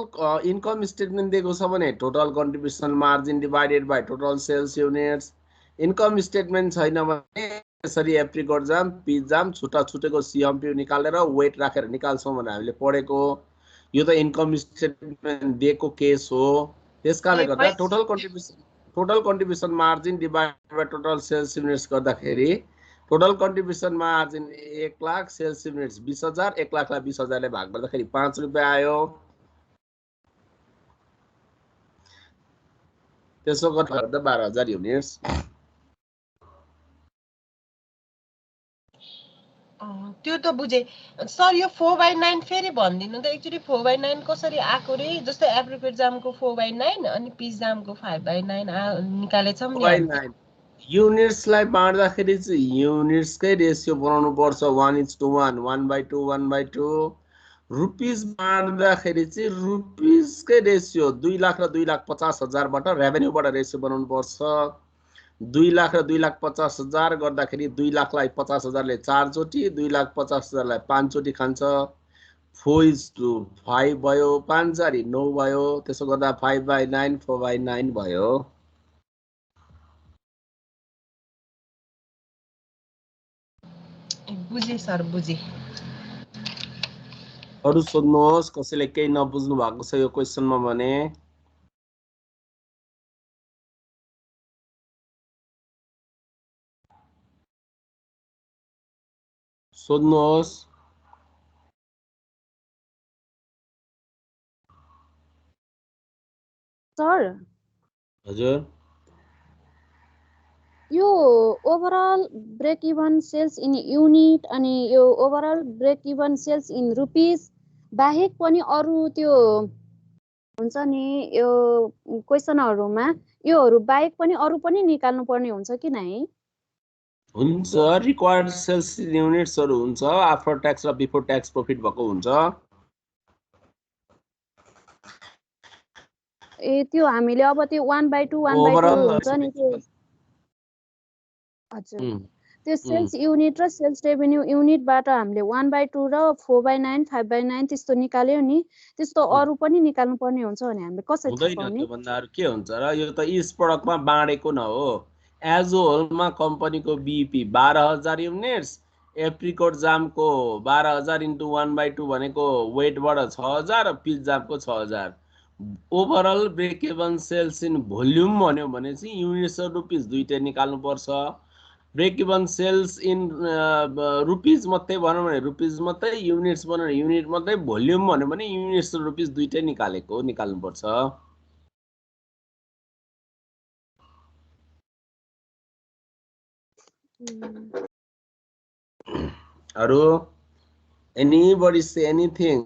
इन्कम स्टेटमेन्ट दिएको छ भने total contribution margin divided by total sales units income statement छैन भने यसरी एप्रिकट जाम पिज जाम छुट्टा छुटेको सिएमपी निकालेर वेट राखेर निकाल्छौँ भने हामीले पढेको यो त इन्कम स्टेटमेन्ट दिएको केस हो त्यसकारणले गर्दा total contribution margin divided by total sales units गर्दाखेरि total contribution margin 1 lakh sales units 20,000 1 लाखलाई 20,000 ले भाग गर्दाखेरि 5 रुपैयाँ आयो त्यसो गर्दा 12,000 युनिट्स त्यो त बुझे सर यो 4/9 फेरि भनिदिनु त एक्चुअली 4/9 कसरी आएको रे जस्तै एप्रिकट जामको 4/9 अनि पिस जामको 5/9 निकालेछौँ नि युनिट्सलाई बाँड्दाखेरि चाहिँ युनिट्सकै रेसियो बनाउनु पर्छ 1:1 1/2 1/2 रुपीस बाँड्दाखेरि चाहिँ रुपीसकै रेसियो 2 लाख र 2,50,000 बाट रेभेन्यूबाट रेसियो बनाउनु पर्छ 2 लाख र 2,50,000 गर्दाखेरि 2 लाखलाई 50,000 ले 4 चोटी 2,50,000 लाई 5 चोटी खान्छ 4:5 भयो 5 4 9 भयो त्यसो गर्दा 5/9 4/9 भयो बुझे सर बुझे अरु सोध्नुहोस् कसैले केही नबुझ्नु भएको छ यो क्वेशनमा भने सोध्नुहोस् सर हजुर यो overall break even sales in unit अनि यो overall break even sales in rupees बाहेक पनि अरू त्यो हुन्छ नि यो क्वेशनहरुमा योहरु बाहेक पनि अरू पनि निकाल्नु पर्ने हुन्छ कि नै हुन्छ रिक्वायर्ड सेल्स युनिट्सहरु हुन्छ आफ्टर ट्याक्स र बिफोर ट्याक्स प्रॉफिट भएको हुन्छ ए त्यो हामीले अब त्यो 1/2 1/2 हुन्छ नि त्यो हजुर त्यो सेल्स युनिट र सेल्स रेभेन्यू युनिटबाट हामीले 1/2 र 4/9 5/9 त्यस्तो निकाल्यो नि त्यस्तो अरू पनि निकाल्नु पर्ने हुन्छ भने हामीले कसरी थाहा पाउने त्यो भन्दा अरु के हुन्छ र यो त इस प्रोडक्टमा बाँडेको न हो एज अ होलमा कम्पनीको बीईपी 12,000 युनिट्स एप्रिकट जामको 12,000 इन्टु 1/2 भनेको वेटबाट 6,000 पिच जामको 6,000 overall break even sales in volume भन्यो भने चाहिँ युनिट्स र रुपीस दुईटै निकाल्नु पर्छ break even sales in rupees मात्रै भन्यो भने रुपीस मात्रै युनिट्स भन्यो भने युनिट मात्रै भोल्युम भन्यो भने युनिट्स र रुपीस दुईटै निकाल्नु पर्छ अरु anybody say anything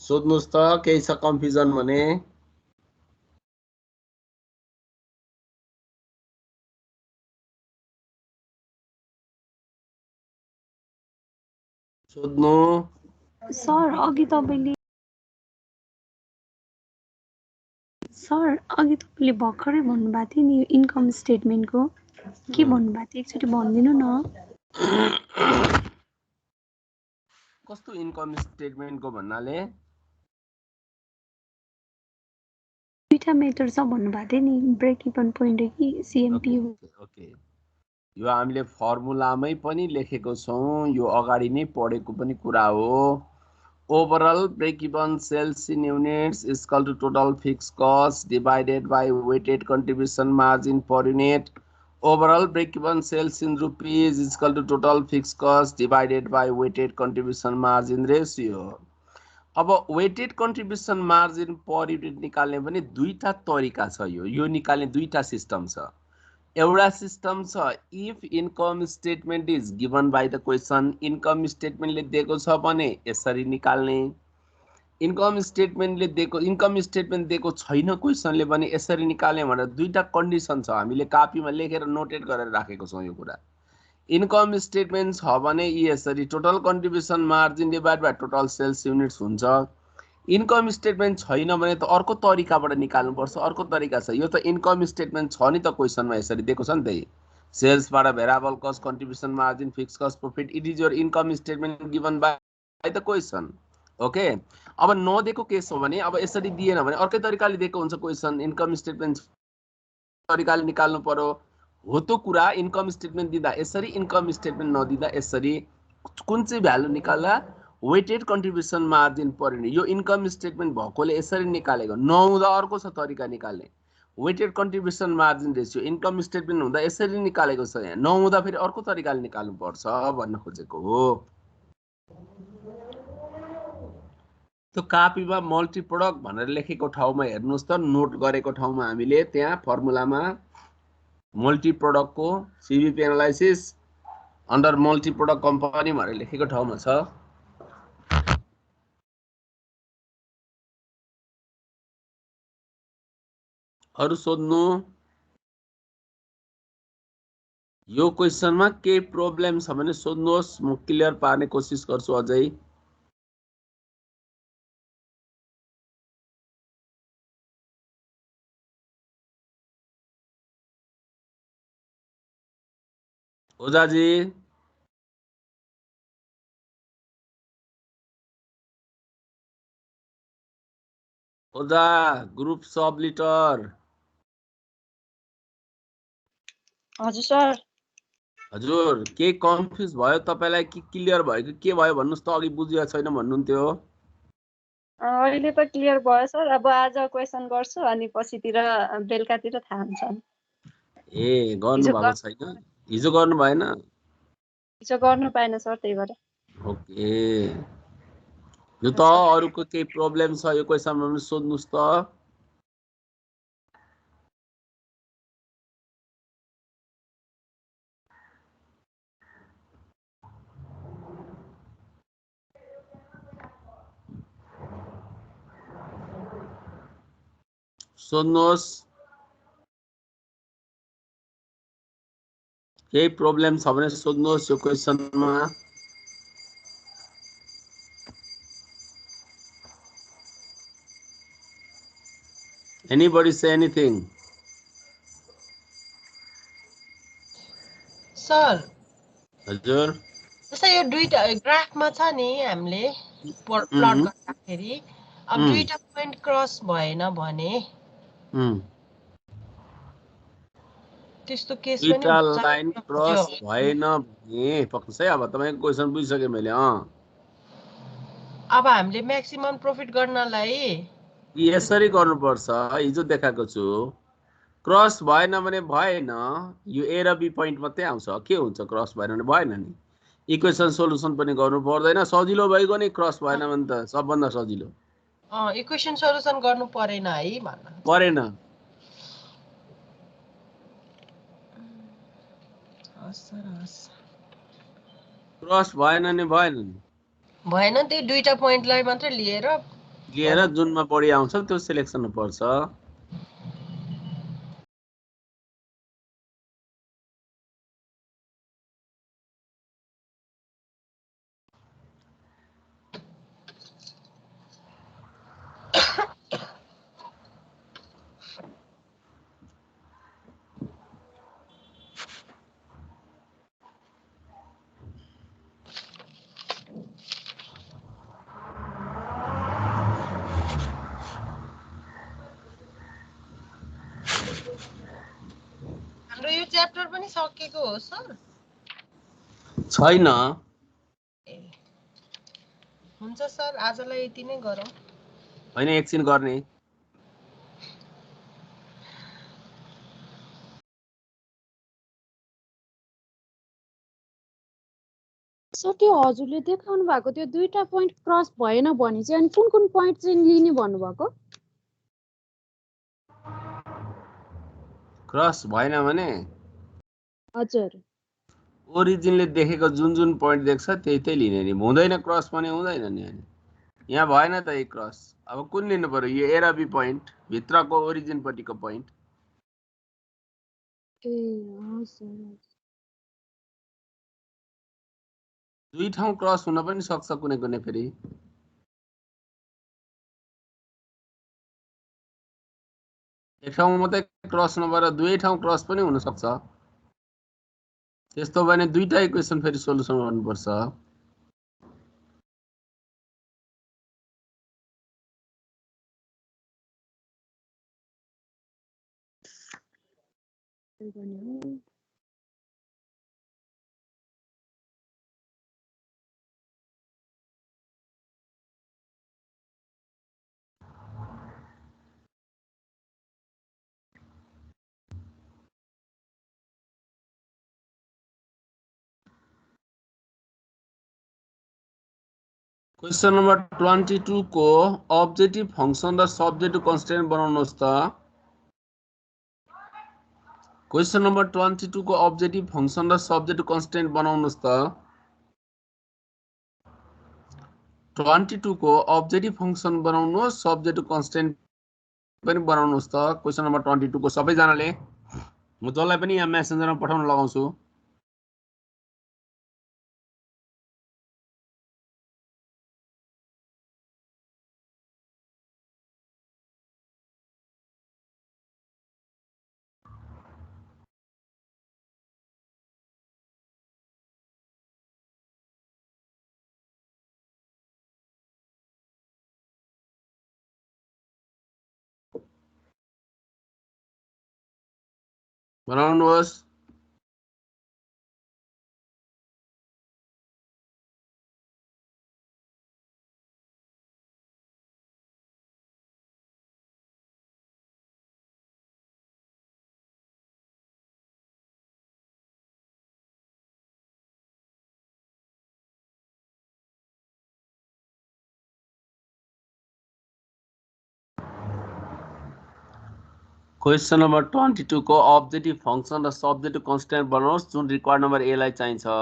सोध्नुस् त केही छ कन्फ्युजन भने सोध्नु सर अघि तपाईले भर्खरै भन्नुभएको थियो नि इन्कम स्टेटमेन्टको के भन्नुभएको थियो एकचोटि भनिदिनु न कस्तो इन्कम स्टेटमेन्टको भन्नाले दुईटा मेथड छ भन्नुभएको थियो नि, ब्रेक इभन पोइन्ट हो कि सिएमपी हो। ओके, यो हामीले फर्मुलामै पनि लेखेको छौँ, यो अगाडि नै पढेको पनि कुरा हो। Overall break even sales in units is equal to total fixed cost divided by weighted contribution margin per unit. Overall break even sales in rupees is equal to total fixed cost divided by weighted contribution margin ratio. अब weighted contribution margin per unit निकाल्ने पनि दुईटा तरिका छ। यो निकाल्ने दुईटा system छ। एउटा सिस्टम छ if income statement is given by the question, income स्टेटमेन्टले दिएको छ भने यसरी निकाल्ने। इन्कम स्टेटमेन्ट दिएको छैन क्वेसनले भने यसरी निकाल्ने भनेर दुईटा कन्डिसन छ। हामीले कापीमा लेखेर नोटेट गरेर राखेको छौँ यो कुरा। इन्कम स्टेटमेन्ट छ भने यसरी total contribution margin divide by total sales units हुन्छ। इन्कम स्टेटमेन्ट छैन भने त अर्को तरिकाबाट निकाल्नुपर्छ। अर्को तरिका छ, यो त इन्कम स्टेटमेन्ट छ नि त क्वेसनमा यसरी दिएको छ नि त, सेल्सबाट variable cost contribution margin fixed cost profit, it is your income statement given by the question. Okay, अब नदिएको केस हो भने, अब यसरी दिएन भने अर्कै तरिकाले दिएको हुन्छ क्वेसन, इन्कम स्टेटमेन्ट तरिकाले निकाल्नु पर्यो। हो त्यो कुरा, इन्कम स्टेटमेन्ट दिँदा यसरी, इन्कम स्टेटमेन्ट नदिँदा यसरी। कुन चाहिँ भ्यालु निकाल्दा? Weighted contribution margin per unit. यो इन्कम स्टेटमेन्ट भएकोले यसरी निकालेको, नहुँदा अर्को छ तरिका निकाल्ने, weighted contribution margin ratio. Income statement हुँदा यसरी निकालेको छ, यहाँ नहुँदा फेरि अर्को तरिकाले निकाल्नु पर्छ भन्न खोजेको हो। त्यो कापीमा मल्टी प्रोडक्ट भनेर लेखेको ठाउँमा हेर्नुहोस् त, नोट गरेको ठाउँमा हामीले त्यहाँ फर्मुलामा मल्टी प्रोडक्टको CVP analysis under multi product company भनेर लेखेको ठाउँमा छ। अरु सोध्नु? यो क्वेसनमा केही प्रब्लम छ भने सोध्नुहोस्, म क्लियर पार्ने कोसिस गर्छु अझै। ओजाजी ओजा ग्रुप सब लिटर। हजुर सर। हजुर, के कन्फ्युज भयो तपाईलाई कि क्लियर भयो कि के भयो भन्नुस् त? अघि बुझिया छैन भन्नुहुन्थ्यो। अहिले त क्लियर भयो सर। अब आज क्वेसन गर्छु अनि पछितिर बेलुकातिर थाहा हुन्छ। ए, गर्नु भएको छैन? हिजो गर्नु भएन? हिजो गर्नु पाएन सर, त्यही भएर। ओके, यो त अरूको केही प्रब्लम छ यो क्वेसनमा पनि सोध्नुस् त। सोध्नुहोस्, केही प्रब्लम छ भने सोध्नुहोस् यो क्वेसनमा। Anybody say anything? सर हजुर, जस्तै यो दुईटा ग्राफमा छ नि, हामीले प्लट गर्दाखेरि अब दुईटा पोइन्ट क्रस भएन भने त्यस्तो केस पनि दुईटा हुन्छ। लाइन क्रस भएन भने पक्कै है। अब तपाईको क्वेसन बुझिसके मैले। अब हामीले म्याक्सिमम प्रॉफिट गर्नलाई यसरी गर्नुपर्छ, हिजो देखाएको छु। क्रस भएन भने भएन, यो ए र बी पोइन्ट मात्रै आउँछ। के हुन्छ क्रस भएन भने? भएन नि। इक्वेसन सोलुसन पनि गर्नु पर्दैन, सजिलो भइगयो नि। क्रस भएन भने त सबभन्दा सजिलो। इक्वेसन सोलुसन गर्नु परेन है भन्न परेन। क्रस भएन नि भएन नि। भएन, त्यही दुईटा पोइन्टलाई मात्रै लिएर जुनमा बढी आउँछ त्यो सिलेक्सन पर्छ। च्याप्टर पनि सकेको हो सर? छैन। ए हुन्छ सर, आजलाई यति नै गरौँ। होइन, एकछिन गर्ने। सर त्यो हजुरले देखाउनु भएको त्यो दुईटा पोइन्ट क्रस भएन भने चाहिँ अनि कुन कुन पोइन्ट चाहिँ लिने भन्नुभएको? क्रस भएन भने हजुर ओरिजिनले देखेको जुन जुन पोइन्ट देख्छ त्यही लिने नि। हुँदैन क्रस पनि हुँदैन नि। अनि यहाँ भएन त यही क्रस। अब कुन लिनु पर्यो? यो ए र बी पोइन्ट भित्रको ओरिजिनपट्टिको पोइन्ट। ए हजुर दुई ठाउँ क्रस हुन पनि सक्छ कुनै कुनै फेरि। एक ठाउँ मात्रै क्रस नभएर दुवै ठाउँ क्रस पनि हुन सक्छ। त्यस्तो भने दुईटा इक्वेसन फेरि सोलुसन गर्नुपर्छ। क्वेसन नम्बर 22 को अब्जेक्टिभ फंक्सन र सब्जेक्ट टु कन्स्टेन्ट बनाउनुहोस् त। क्वेसन नम्बर 22 को अब्जेक्टिभ फंक्सन र सब्जेक्ट टु कन्स्टेन्ट बनाउनुहोस् त। 22 को अब्जेक्टिभ फंक्सन बनाउनुहोस्, सब्जेक्ट टु कन्स्टेन्ट पनि बनाउनुहोस् त। क्वेसन नम्बर 22 को सबैजनाले, म जसलाई पनि यहाँ मेसेन्जरमा पठाउन लगाउँछु। बनाउनुहोस्। क्वेसन नम्बर 22 को अब्जेक्टिभ फंक्सन र सब्जेक्ट टु कन्स्टेन्ट बनाउनुहोस् जुन रिक्वायर्ड नम्बर ए लाई चाहिन्छ।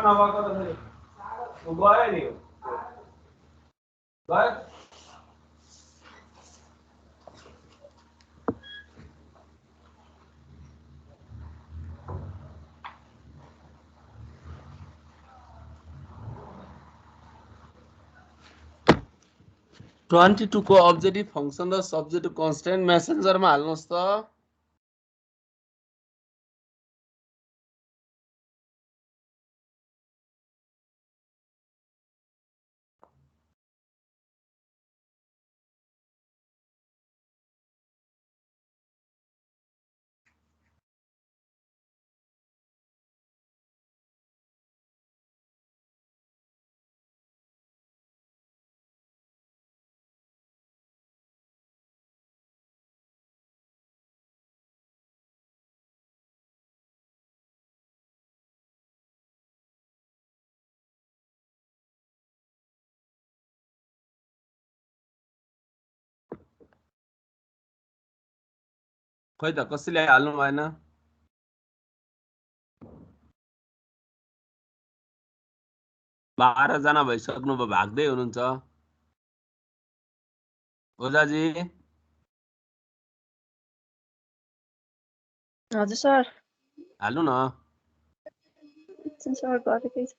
नभएको त फेरि गयो नि गयो। ट्वेन्टी टू को अब्जेक्टिभ फंक्सन र सब्जेक्ट टु कन्स्टेन्ट मेसेन्जरमा हाल्नुहोस् त। खै त कसैले हाल्नु भएन? 12 जना भइसक्नुभयो, भाग्दै हुनुहुन्छ। ओजाजी हजुर सर हाल्नु न। एकछिन सर गरेकै छ।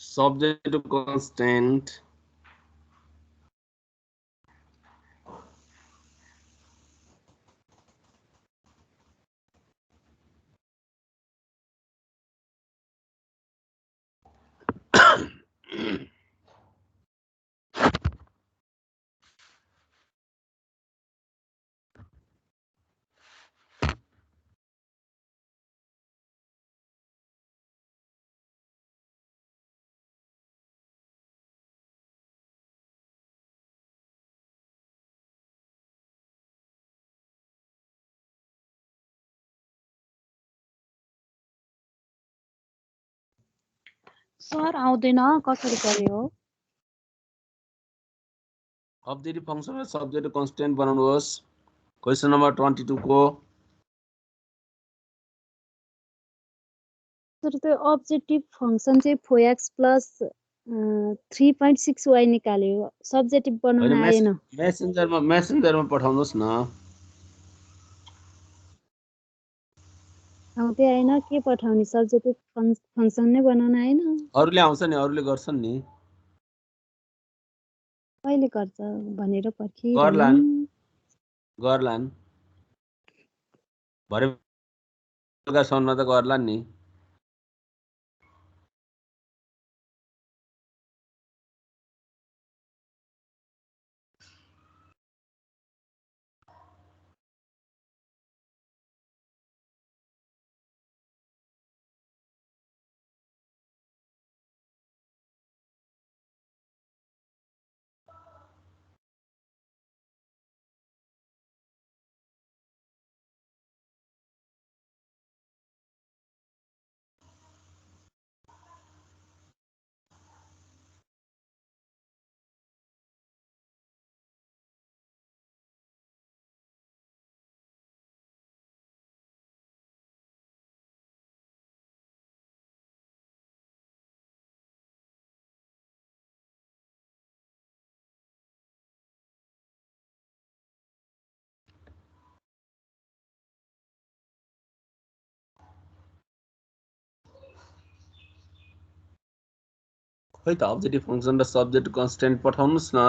subject to constant सर आउँदैन कसरी गर्ने हो? objective function र subject to constant बनाउनुहोस्। क्वेशन नम्बर 22 को सर त्यो अब्जेक्टिभ फङ्सन चाहिँ 4x प्लस 3.6y निकाल्यो, सब्जेक्टिभ बनाउन आएन। मेसेन्जरमा पठाउनुहोस् न। आउँदै आएन, के पठाउने? सब्जेक्टिभ फङ्सन नै बनाउन आएन। अरूले आउँछ नि, अरूले गर्छन् नि। कहिले गर्छ भनेर पर्खिरहनु। गर्लान् भरे बेलुकासम्म त गर्लान् नि। खै त अब्जेक्टिभ फंक्सन र सब्जेक्ट कन्स्टेन्ट पठाउनुहोस् न।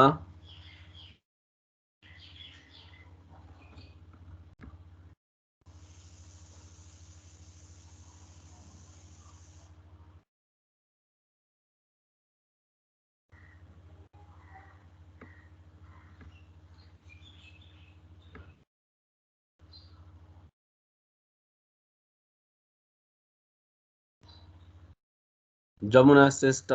जमुना श्रेष्ठ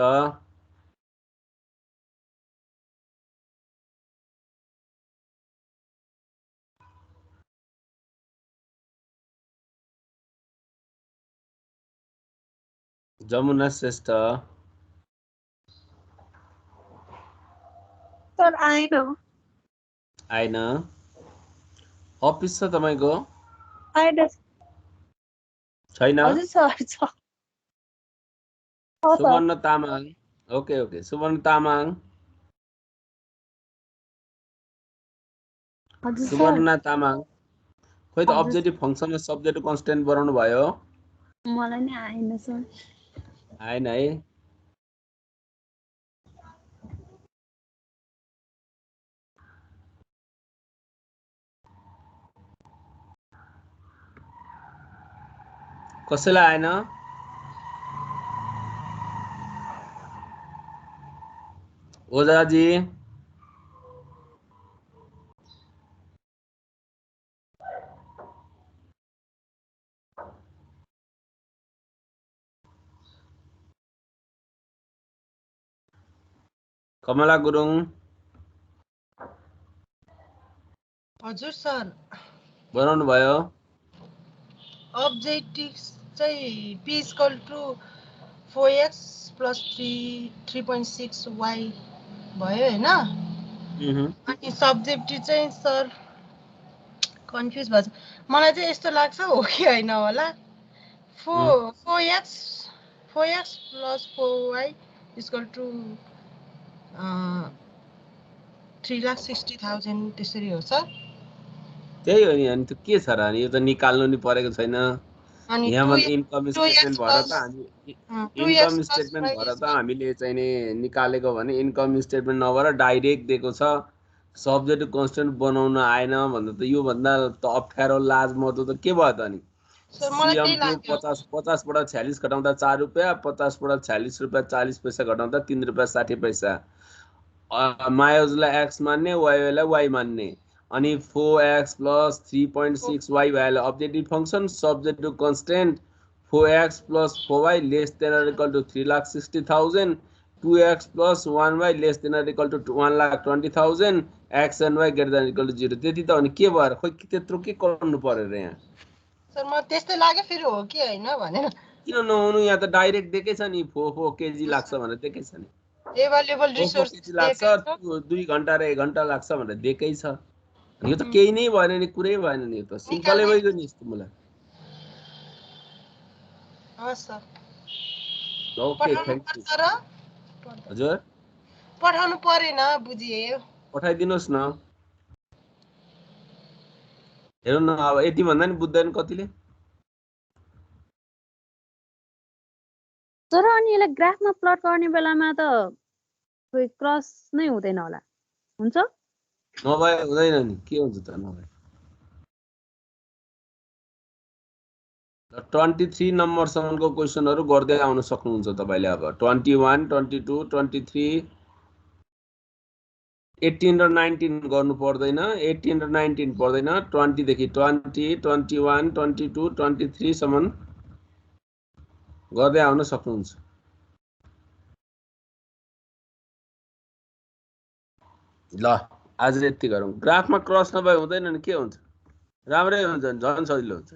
जमुना श्रेष्ठ सर आएन। आएन अफिस छ तपाईको आएन छैन हजुर सर छ छ सर सुवर्ण तामाङ ओके ओके सुवर्ण तामाङ हजुर सर सुवर्ण तामाङ खोइ त हजुर अब्जेक्टिभ फंक्सनमा सब्जेक्ट कन्स्टेन्ट बनाउनु भयो मलाई नि आएन सर आएन है कसैलाई आएन ओझाजी कमला गुरुङ हजुर सर बनाउनु भयो अब्जेक्टिभ चाहिँ p equal to 4x plus 3.6y भयो हैन अनि सब्जेक्टिभ चाहिँ सर कन्फ्युज भएछ मलाई चाहिँ यस्तो लाग्छ हो कि हैन होला 4x plus 4y equal to 3,60,000 त्यसरी हो सर त्यही हो नि अनि त्यो के छ र अनि यो त निकाल्नु नि परेको छैन अनि यहाँ इन्कम स्टेटमेन्ट भएर त हामी इन्कम स्टेटमेन्ट भएर त हामीले चाहिँ नि निकालेको भने इन्कम स्टेटमेन्ट नभएर डाइरेक्ट दिएको छ सब्जेक्ट कन्स्टेन्ट बनाउन आएन भन्दा त यो भन्दा त अप्ठ्यारो लाज मर्दो त के भयो त अनि सीएम 50 बाट 46 घटाउँदा 4 रुपैयाँ 50 बाट 46 रुपैयाँ 40 पैसा घटाउँदा 3 रुपैयाँ 60 पैसा मायोजलाई x मान्ने वाईलाई y मान्ने अनि 4x plus 3.6y value objective function subject to constant 4x plus 4y less than or equal to 3,60,000 2x plus 1y less than or equal to 1,20,000 x and y greater than or equal to 0 त्यति त अनि के भएर खोइ त्यत्रो के गर्नु पर्यो र यहाँ सर म त्यस्तै लाग्यो फेरि हो कि हैन भनेर किन नहुनु यहाँ त डाइरेक्ट दिएकै छ नि 4 केजी लाग्छ भनेर दिएकै छ नि एभाइलेबल रिसोर्स लाग्छ 2 घण्टा र 1 घण्टा लाग्छ भनेर दिएकै छ यो त केही नै भएन नि कुरै भएन नि यो त सिम्पलै भइगयो नि यस्तो मलाई हस् सर ओके थ्यांक यू हजुर पठाउनु परेन बुझिए पठाइदिनुस् न हेर्नु न अब यति भन्दा नि बुझ्दैन कतिले तर अनि यसलाई ग्राफमा प्लट गर्ने बेलामा त क्रस नै हुँदैन होला हुन्छ नभए हुँदैन नि के हुन्छ त नभए 23 नम्बरसम्मको क्वेशनहरु गर्दै आउन सक्नुहुन्छ तपाईले अब 21 22 23 18 र 19 गर्नु पर्दैन 18 र 19 पर्दैन 20 देखि 20 21 22 23 सम्म गर्दै आउन सक्नुहुन्छ ल आज यति गरौँ ग्राफमा क्रस नभए हुँदैन नि के हुन्छ राम्रै हुन्छ झन् सजिलो हुन्छ